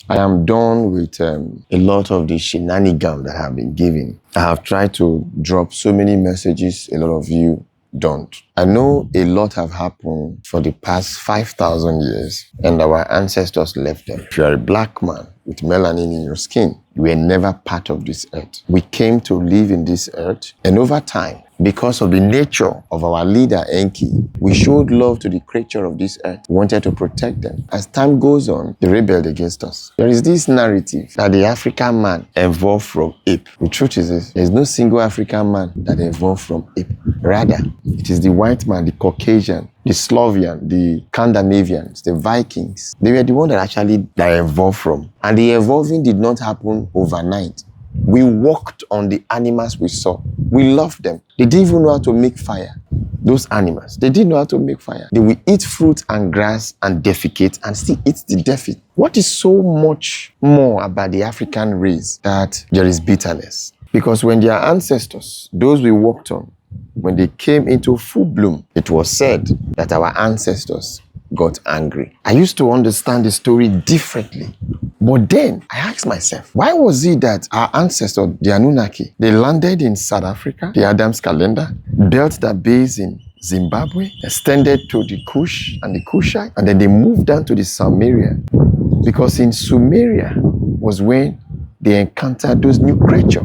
I am done with a lot of the shenanigans that have been given. I have tried to drop so many messages, a lot of you don't. I know a lot have happened for the past 5,000 years, and our ancestors left them. If you are a black man with melanin in your skin, you were never part of this earth. We came to live in this earth, and over time, because of the nature of our leader, Enki, we showed love to the creature of this earth. We wanted to protect them. As time goes on, they rebelled against us. There is this narrative that the African man evolved from ape. The truth is this: there is no single African man that evolved from ape. Rather, it is the white man, the Caucasian, the Slavian, the Scandinavians, the Vikings. They were the one that evolved from. And the evolving did not happen overnight. We walked on the animals we saw. We loved them. They didn't even know how to make fire. Those animals, they didn't know how to make fire. They will eat fruit and grass and defecate and still eat the defeat. What is so much more about the African race that there is bitterness? Because when their ancestors, those we walked on, when they came into full bloom, it was said that our ancestors got angry. I used to understand the story differently. But then I asked myself, why was it that our ancestors, the Anunnaki, they landed in South Africa, the Adam's calendar, built their base in Zimbabwe, extended to the Kush and the Kushite, and then they moved down to the Sumeria? Because in Sumeria was when they encountered those new creatures.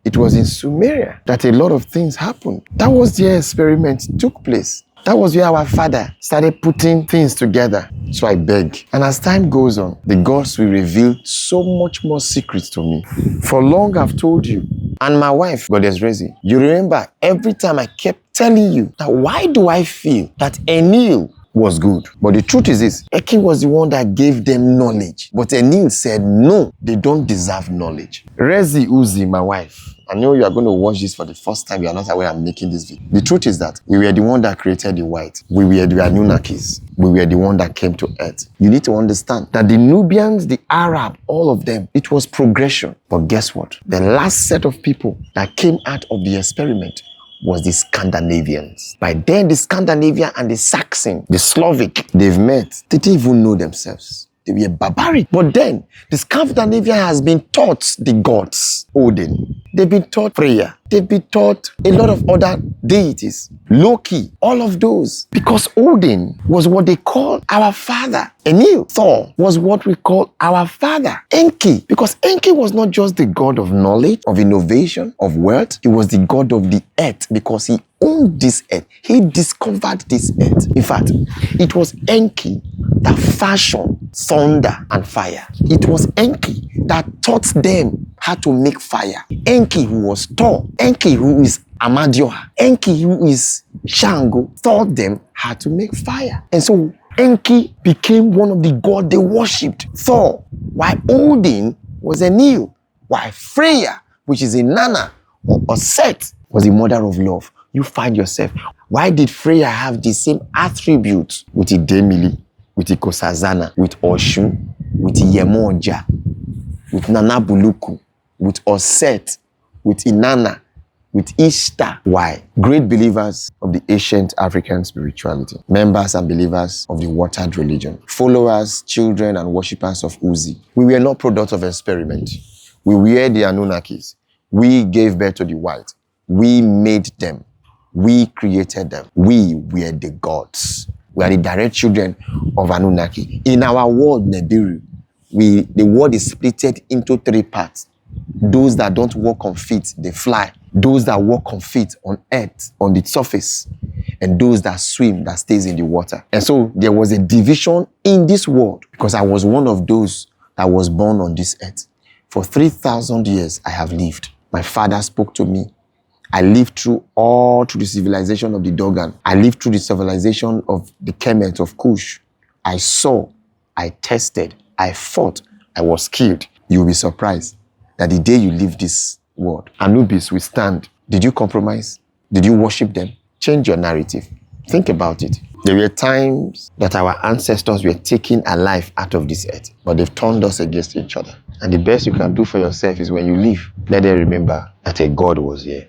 It was in Sumeria that a lot of things happened. That was where experiments took place. That was where our father started putting things together. So I beg. And as time goes on, the gods will reveal so much more secrets to me. For long I've told you, and my wife, Goddess Rezi, you remember every time I kept telling you that why do I feel that Enil was good? But the truth is this: Eki was the one that gave them knowledge. But Enil said, no, they don't deserve knowledge. Rezi Uzih, my wife, I know you are going to watch this for the first time. You are not aware I'm making this video. The truth is that we were the one that created the white. We were the Anunnakis. We were the one that came to earth. You need to understand that the Nubians, the Arab, all of them, it was progression. But guess what? The last set of people that came out of the experiment was the Scandinavians. By then, the Scandinavian and the Saxon, the Slavic, they've met. They didn't even know themselves. They were barbaric. But then, the Scandinavian has been taught the gods, Odin. They've been taught Freya. They've been taught a lot of other deities, Loki, all of those. Because Odin was what they call our father. Enil, Thor, was what we call our father. Enki, because Enki was not just the god of knowledge, of innovation, of wealth. He was the god of the earth because he owned this earth. He discovered this earth. In fact, it was Enki that fashioned thunder and fire. It was Enki that taught them how to make fire. Enki, who was Thor, Enki, who is Amadioha, Enki, who is Shango, taught them how to make fire. And so Enki became one of the gods they worshipped. Thor, while Odin was Enil, while Freya, which is a Nana or Set, was the mother of love. You find yourself, why did Freya have the same attributes with Idemili, with Ikosazana, with Oshun, with Yemoja, with Nana Buluku, with Oset, with Inanna, with Ishtar? Why? Great believers of the ancient African spirituality, members and believers of the watered religion, followers, children, and worshippers of Uzih. We were not products of experiment. We were the Anunnakis. We gave birth to the white. We made them. We created them. We were the gods. We are the direct children of Anunnaki. In our world, Nibiru, the world is split into three parts. Those that don't walk on feet, they fly. Those that walk on feet on earth, on the surface. And those that swim, that stays in the water. And so there was a division in this world because I was one of those that was born on this earth. For 3,000 years, I have lived. My father spoke to me. I lived through the civilization of the Dogon. I lived through the civilization of the Kemet of Kush. I saw, I tested, I fought, I was killed. You'll be surprised that the day you leave this world, Anubis will stand. Did you compromise? Did you worship them? Change your narrative. Think about it. There were times that our ancestors were taking a life out of this earth, but they've turned us against each other. And the best you can do for yourself is when you leave, let them remember that a God was here.